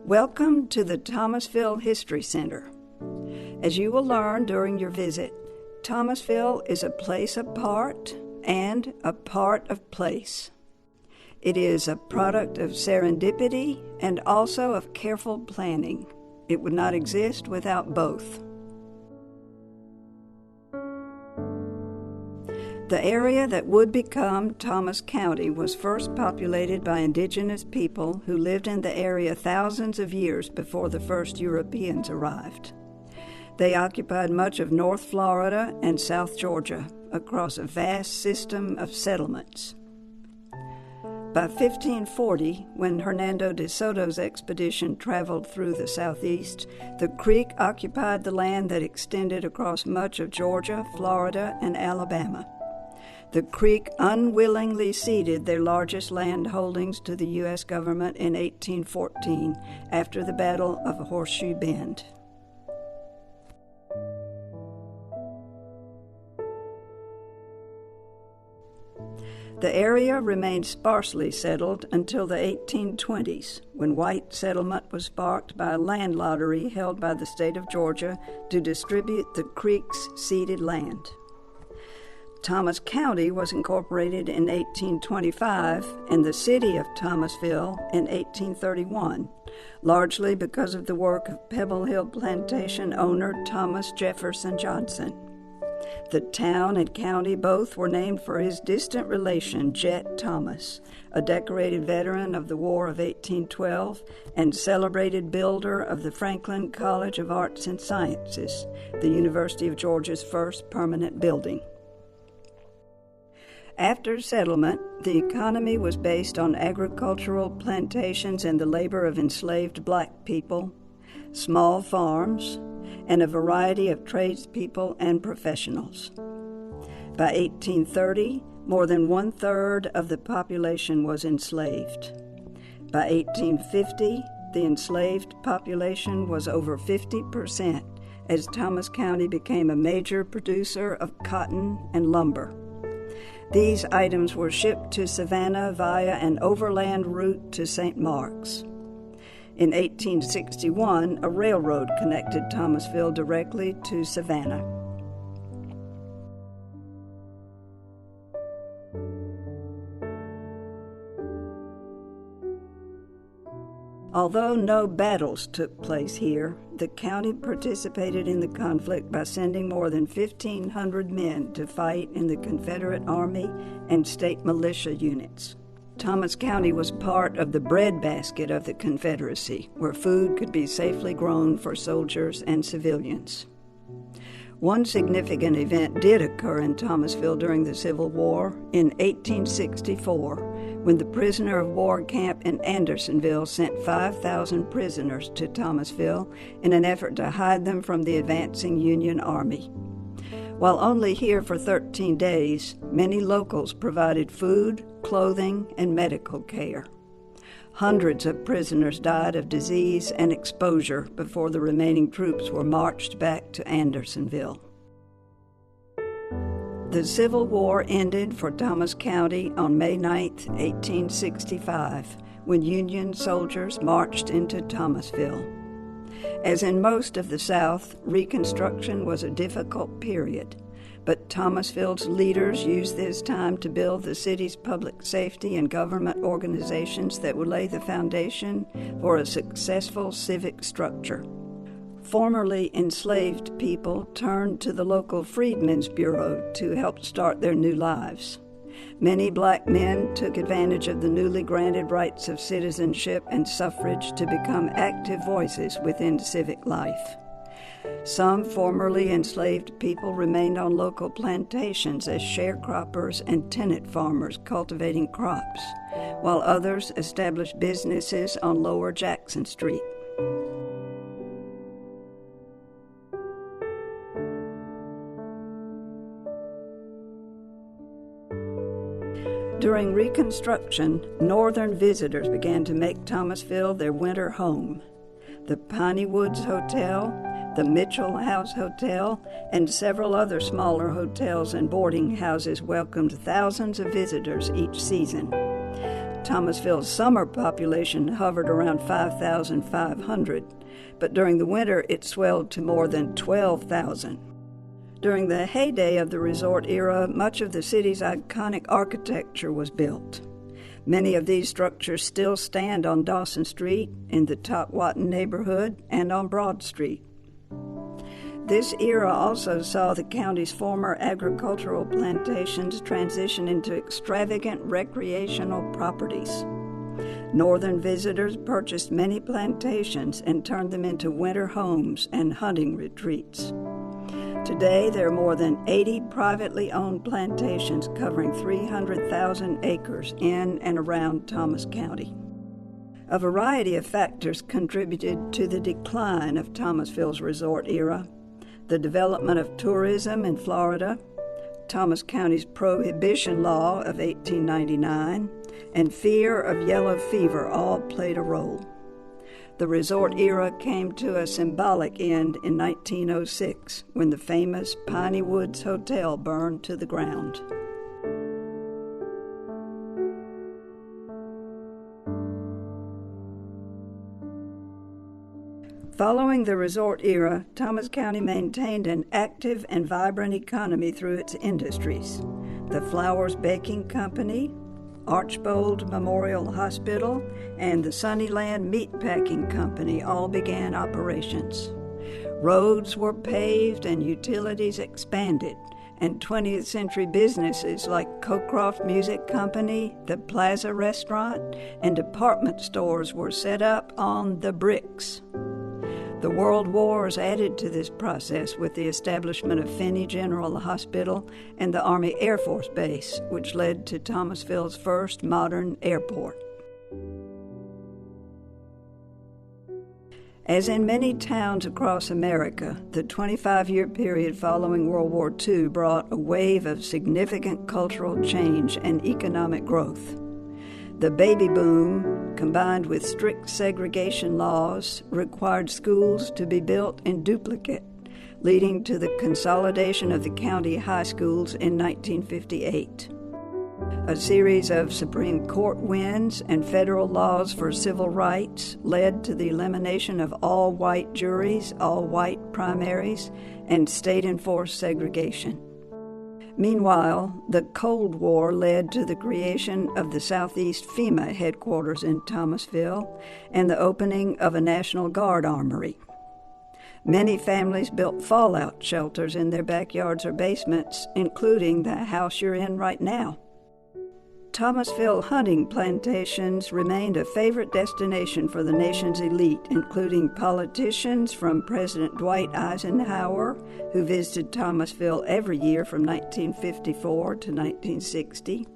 Welcome to the Thomasville History Center. As you will learn during your visit, Thomasville is a place apart and a part of place. It is a product of serendipity and also of careful planning. It would not exist without both. The area that would become Thomas County was first populated by Indigenous people who lived in the area thousands of years before the first Europeans arrived. They occupied much of North Florida and South Georgia across a vast system of settlements. By 1540, when Hernando de Soto's expedition traveled through the southeast, the Creek occupied the land that extended across much of Georgia, Florida, and Alabama. The Creek unwillingly ceded their largest land holdings to the U.S. government in 1814 after the Battle of Horseshoe Bend. The area remained sparsely settled until the 1820s, when white settlement was sparked by a land lottery held by the state of Georgia to distribute the Creek's ceded land. Thomas County was incorporated in 1825 and the city of Thomasville in 1831, largely because of the work of Pebble Hill plantation owner Thomas Jefferson Johnson. The town and county both were named for his distant relation, Jet Thomas, a decorated veteran of the War of 1812 and celebrated builder of the Franklin College of Arts and Sciences, the University of Georgia's first permanent building. After settlement, the economy was based on agricultural plantations and the labor of enslaved black people, small farms, and a variety of tradespeople and professionals. By 1830, more than one-third of the population was enslaved. By 1850, the enslaved population was over 50%, as Thomas County became a major producer of cotton and lumber. These items were shipped to Savannah via an overland route to St. Mark's. In 1861, a railroad connected Thomasville directly to Savannah. Although no battles took place here, the county participated in the conflict by sending more than 1,500 men to fight in the Confederate Army and state militia units. Thomas County was part of the breadbasket of the Confederacy, where food could be safely grown for soldiers and civilians. One significant event did occur in Thomasville during the Civil War in 1864, when the prisoner of war camp in Andersonville sent 5,000 prisoners to Thomasville in an effort to hide them from the advancing Union Army. While only here for 13 days, many locals provided food, clothing, and medical care. Hundreds of prisoners died of disease and exposure before the remaining troops were marched back to Andersonville. The Civil War ended for Thomas County on May 9, 1865, when Union soldiers marched into Thomasville. As in most of the South, Reconstruction was a difficult period, but Thomasville's leaders used this time to build the city's public safety and government organizations that would lay the foundation for a successful civic structure. Formerly enslaved people turned to the local Freedmen's Bureau to help start their new lives. Many black men took advantage of the newly granted rights of citizenship and suffrage to become active voices within civic life. Some formerly enslaved people remained on local plantations as sharecroppers and tenant farmers cultivating crops, while others established businesses on Lower Jackson Street. During Reconstruction, northern visitors began to make Thomasville their winter home. The Piney Woods Hotel, the Mitchell House Hotel, and several other smaller hotels and boarding houses welcomed thousands of visitors each season. Thomasville's summer population hovered around 5,500, but during the winter it swelled to more than 12,000. During the heyday of the resort era, much of the city's iconic architecture was built. Many of these structures still stand on Dawson Street, in the Tockwatton neighborhood, and on Broad Street. This era also saw the county's former agricultural plantations transition into extravagant recreational properties. Northern visitors purchased many plantations and turned them into winter homes and hunting retreats. Today, there are more than 80 privately owned plantations covering 300,000 acres in and around Thomas County. A variety of factors contributed to the decline of Thomasville's resort era: the development of tourism in Florida, Thomas County's Prohibition Law of 1899, and fear of yellow fever all played a role. The resort era came to a symbolic end in 1906 when the famous Piney Woods Hotel burned to the ground. Following the resort era, Thomas County maintained an active and vibrant economy through its industries. The Flowers Baking Company, Archbold Memorial Hospital, and the Sunnyland Meatpacking Company all began operations. Roads were paved and utilities expanded, and 20th century businesses like Cocroft Music Company, the Plaza Restaurant, and department stores were set up on the bricks. The World Wars added to this process with the establishment of Finney General Hospital and the Army Air Force Base, which led to Thomasville's first modern airport. As in many towns across America, the 25-year period following World War II brought a wave of significant cultural change and economic growth. The baby boom, combined with strict segregation laws, required schools to be built in duplicate, leading to the consolidation of the county high schools in 1958. A series of Supreme Court wins and federal laws for civil rights led to the elimination of all white juries, all white primaries, and state-enforced segregation. Meanwhile, the Cold War led to the creation of the Southeast FEMA headquarters in Thomasville and the opening of a National Guard armory. Many families built fallout shelters in their backyards or basements, including the house you're in right now. Thomasville hunting plantations remained a favorite destination for the nation's elite, including politicians from President Dwight Eisenhower, who visited Thomasville every year from 1954 to 1960,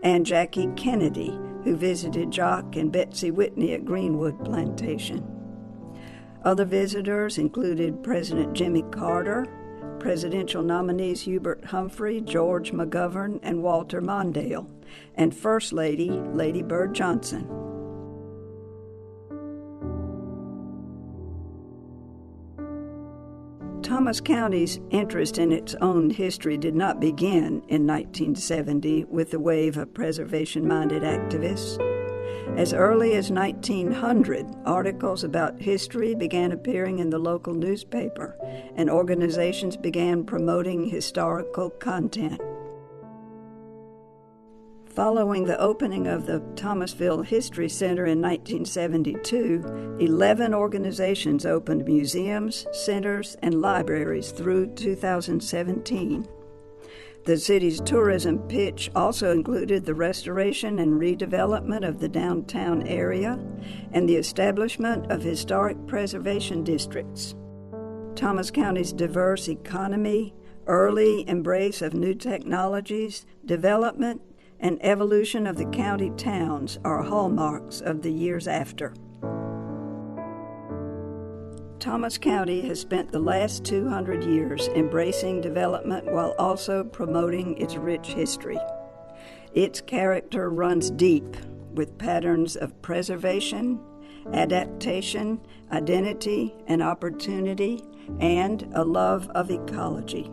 and Jackie Kennedy, who visited Jock and Betsy Whitney at Greenwood Plantation. Other visitors included President Jimmy Carter, presidential nominees Hubert Humphrey, George McGovern, and Walter Mondale, and First Lady, Lady Bird Johnson. Thomas County's interest in its own history did not begin in 1970 with the wave of preservation-minded activists. As early as 1900, articles about history began appearing in the local newspaper, and organizations began promoting historical content. Following the opening of the Thomasville History Center in 1972, 11 organizations opened museums, centers, and libraries through 2017. The city's tourism pitch also included the restoration and redevelopment of the downtown area and the establishment of historic preservation districts. Thomas County's diverse economy, early embrace of new technologies, development, and evolution of the county towns are hallmarks of the years after. Thomas County has spent the last 200 years embracing development while also promoting its rich history. Its character runs deep, with patterns of preservation, adaptation, identity, and opportunity, and a love of ecology.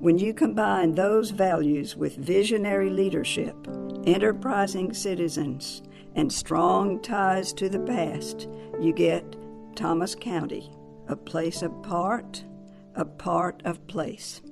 When you combine those values with visionary leadership, enterprising citizens, and strong ties to the past, you get Thomas County, a place apart, a part of place.